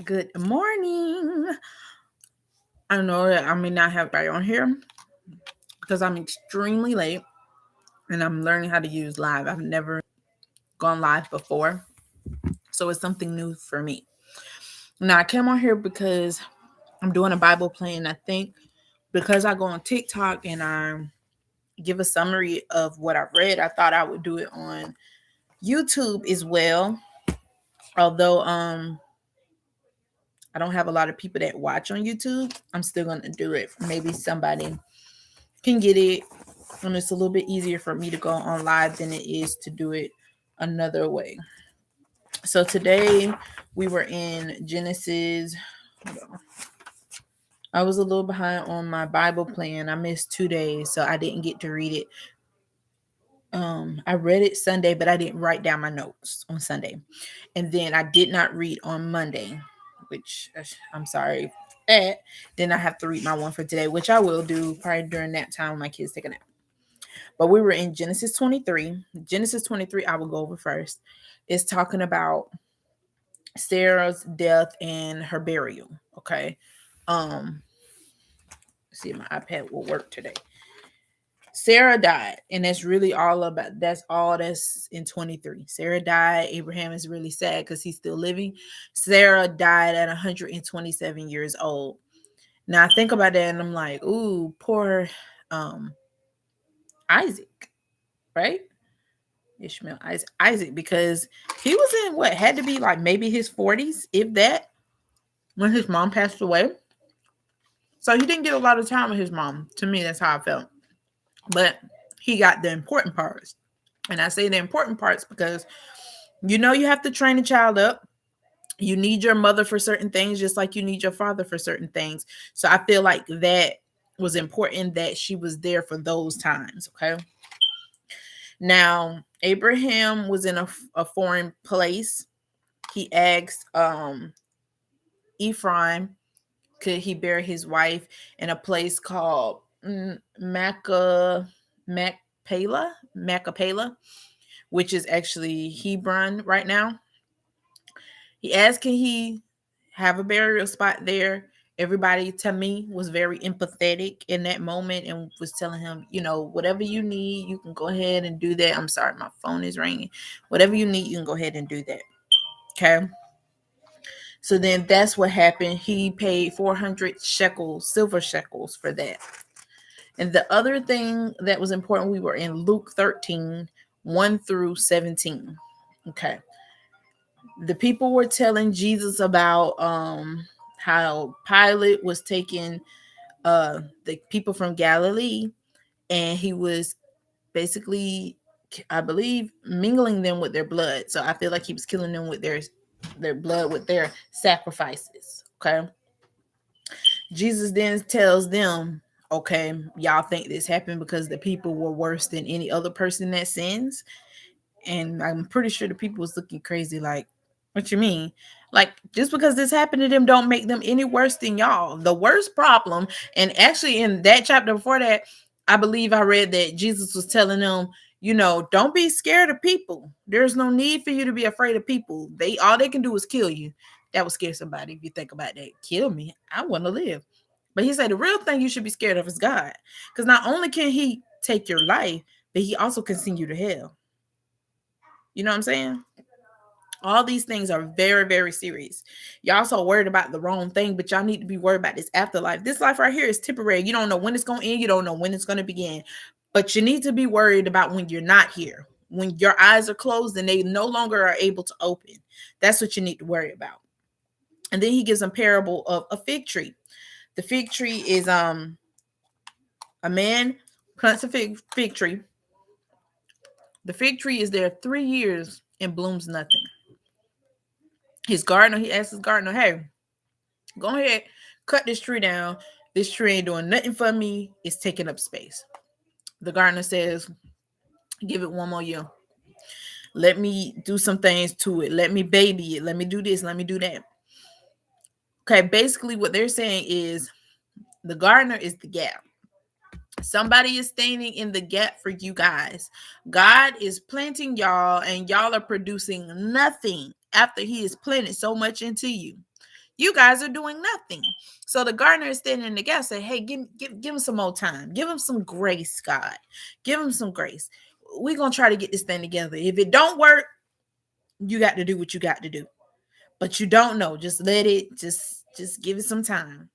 Good morning. I know that I may not have right on here because I'm extremely late and I'm learning how to use live. I've never gone live before, so it's something new for me. Now, I came on here because I'm doing a Bible plan. I think because I go on TikTok and I give a summary of what I've read, I thought I would do it on YouTube as well. Although I don't have a lot of people that watch on YouTube, I'm still going to do it. Maybe somebody can get it, and it's a little bit easier for me to go on live than it is to do it another way. So today we were in Genesis. Hold on. I was a little behind on my Bible plan. I missed 2 days, so I didn't get to read it. I read it Sunday, but I didn't write down my notes on Sunday. And then I did not read on Monday, which I'm sorry. Then I have to read my one for today, which I will do probably during that time when my kids take a nap. But we were in Genesis 23. Genesis 23, I will go over first. It's talking about Sarah's death and her burial. Okay. Let's see if my iPad will work today. Sarah died, and that's really that's all that's in 23. Sarah died. Abraham is really sad because he's still living. Sarah died at 127 years old. Now I think about that and I'm like, ooh, poor Isaac, right? Ishmael Isaac, because he was in what had to be like maybe his 40s, if that, when his mom passed away. So he didn't get a lot of time with his mom. To me, that's how I felt. But he got the important parts. And I say the important parts because you have to train a child up. You need your mother for certain things, just like you need your father for certain things. So I feel like that was important that she was there for those times. Okay. Now, Abraham was in a foreign place. He asked Ephraim, could he bury his wife in a place called Macapela, which is actually Hebron right now. He asked, can he have a burial spot there? Everybody to me was very empathetic in that moment and was telling him, whatever you need, you can go ahead and do that. I'm sorry, my phone is ringing. Whatever you need, you can go ahead and do that. Okay. So then that's what happened. He paid 400 shekels, silver shekels for that. And the other thing that was important, we were in Luke 13, 1 through 17. Okay. The people were telling Jesus about how Pilate was taking the people from Galilee, and he was basically, I believe, mingling them with their blood. So I feel like he was killing them with their blood, with their sacrifices. Okay. Jesus then tells them, okay, y'all think this happened because the people were worse than any other person that sins. And I'm pretty sure the people was looking crazy like, what you mean? Like, just because this happened to them don't make them any worse than y'all. The worst problem, and actually in that chapter before that, I believe I read that Jesus was telling them, don't be scared of people. There's no need for you to be afraid of people. All they can do is kill you. That would scare somebody if you think about that. Kill me. I want to live. But he said the real thing you should be scared of is God. Because not only can he take your life, but he also can send you to hell. You know what I'm saying? All these things are very, very serious. Y'all also worried about the wrong thing, but y'all need to be worried about this afterlife. This life right here is temporary. You don't know when it's going to end. You don't know when it's going to begin. But you need to be worried about when you're not here, when your eyes are closed and they no longer are able to open. That's what you need to worry about. And then he gives a parable of a fig tree. The fig tree is a man plants a fig tree. The fig tree is there 3 years and blooms nothing. He asked his gardener, hey, go ahead, cut this tree down. This tree ain't doing nothing for me. It's taking up space. The gardener says, give it 1 more year. Let me do some things to it. Let me baby it. Let me do this. Let me do that. Okay, basically what they're saying is the gardener is the gap. Somebody is standing in the gap for you guys. God is planting y'all and y'all are producing nothing, after he has planted so much into you. You guys are doing nothing. So the gardener is standing in the gap, say, hey, give him some more time. Give him some grace, God. Give him some grace. We're going to try to get this thing together. If it don't work, you got to do what you got to do. But you don't know. Just let it, just give it some time.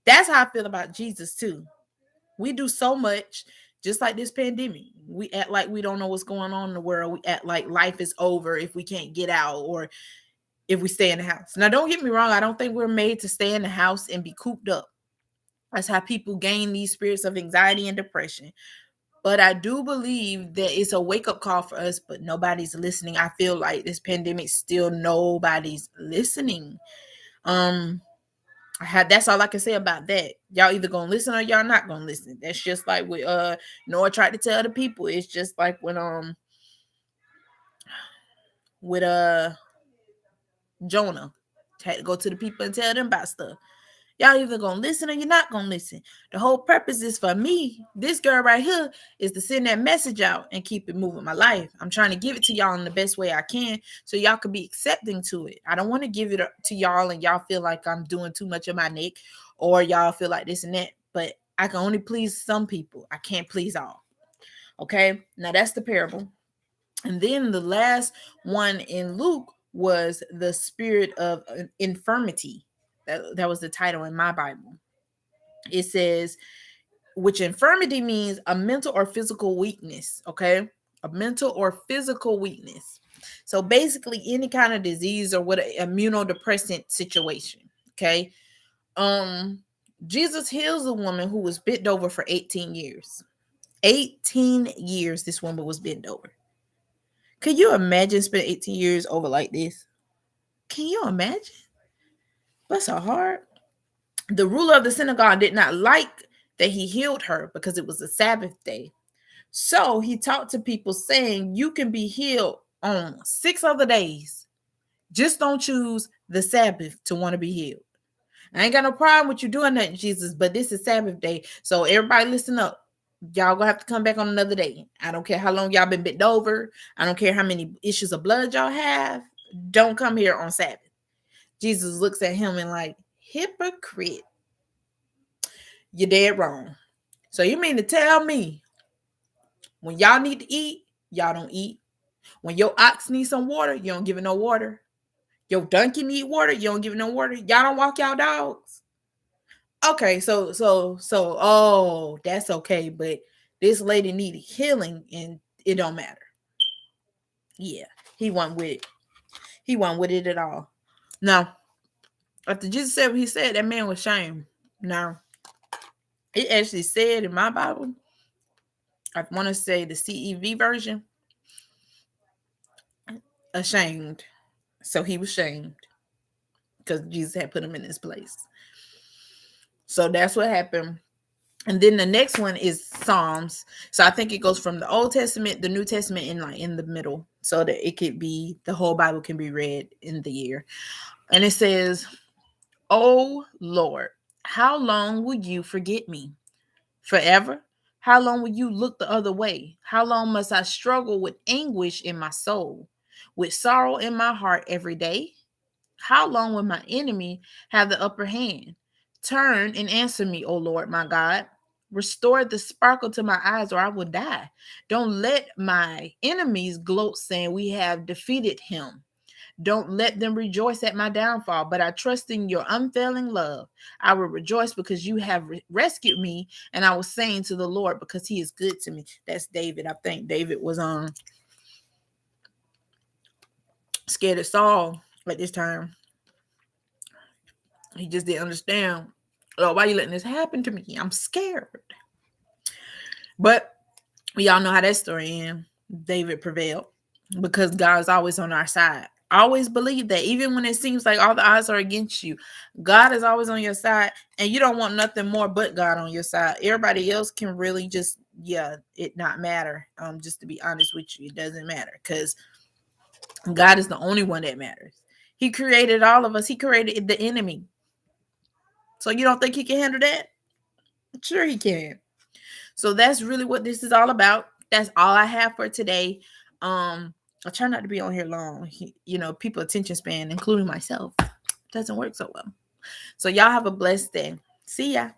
That's how I feel about Jesus too. We do so much, just like this pandemic. We act like we don't know what's going on in the world. We act like life is over if we can't get out or if we stay in the house. Now, don't get me wrong. I don't think we're made to stay in the house and be cooped up. That's how people gain these spirits of anxiety and depression. But I do believe that it's a wake-up call for us, but nobody's listening. I feel like this pandemic still nobody's listening. That's all I can say about that. Y'all either gonna listen or y'all not gonna listen. That's just like with Noah tried to tell the people. It's just like when with Jonah had to go to the people and tell them about stuff. Y'all either gonna listen or you're not gonna listen. The whole purpose is for me, this girl right here, is to send that message out and keep it moving my life. I'm trying to give it to y'all in the best way I can so y'all could be accepting to it. I don't want to give it to y'all and y'all feel like I'm doing too much of my neck or y'all feel like this and that. But I can only please some people. I can't please all. Okay, now that's the parable. And then the last one in Luke was the spirit of infirmity. That was the title in my Bible. It says, which infirmity means a mental or physical weakness. Okay, a mental or physical weakness. So basically, any kind of disease or what an immunodepressant situation. Okay, Jesus heals a woman who was bent over for 18 years. 18 years, this woman was bent over. Could you imagine spending 18 years over like this? Can you imagine? That's so hard. The ruler of the synagogue did not like that he healed her because it was a Sabbath day. So he talked to people saying, you can be healed on 6 other days. Just don't choose the Sabbath to want to be healed. I ain't got no problem with you doing that, Jesus, but this is Sabbath day. So everybody listen up. Y'all gonna have to come back on another day. I don't care how long y'all been bent over. I don't care how many issues of blood y'all have. Don't come here on Sabbath. Jesus looks at him and like, hypocrite. You're dead wrong. So you mean to tell me when y'all need to eat, y'all don't eat? When your ox needs some water, you don't give it no water? Your donkey need water, you don't give it no water? Y'all don't walk y'all dogs? Okay, so that's okay, but this lady needed healing and it don't matter. Yeah, he wasn't with it. He wasn't with it at all. Now, after Jesus said what he said, that man was shamed. Now, it actually said in my Bible, I want to say the CEV version, ashamed. So he was shamed because Jesus had put him in his place. So that's what happened. And then the next one is Psalms. So I think it goes from the Old Testament, the New Testament, and like in the middle, so that it could be the whole Bible can be read in the year. And it says, "Oh Lord, how long will you forget me? Forever? How long will you look the other way? How long must I struggle with anguish in my soul, with sorrow in my heart every day? How long will my enemy have the upper hand? Turn and answer me, O Lord, my God. Restore the sparkle to my eyes, or I will die. Don't let my enemies gloat, saying, we have defeated him. Don't let them rejoice at my downfall, but I trust in your unfailing love. I will rejoice because you have rescued me, and I was saying to the Lord because he is good to me." That's David. I think David was scared of Saul at this time. He just didn't understand. Oh, why are you letting this happen to me? I'm scared. But we all know how that story ends. David prevailed because God is always on our side. Always believe that, even when it seems like all the odds are against you, God is always on your side, and you don't want nothing more but God on your side. Everybody else can really just, it not matter. Just to be honest with you, it doesn't matter because God is the only one that matters. He created all of us. He created the enemy. So you don't think he can handle that? Sure he can. So that's really what this is all about. That's all I have for today. I try not to be on here long. People attention span, including myself, doesn't work so well. So y'all have a blessed day. See ya.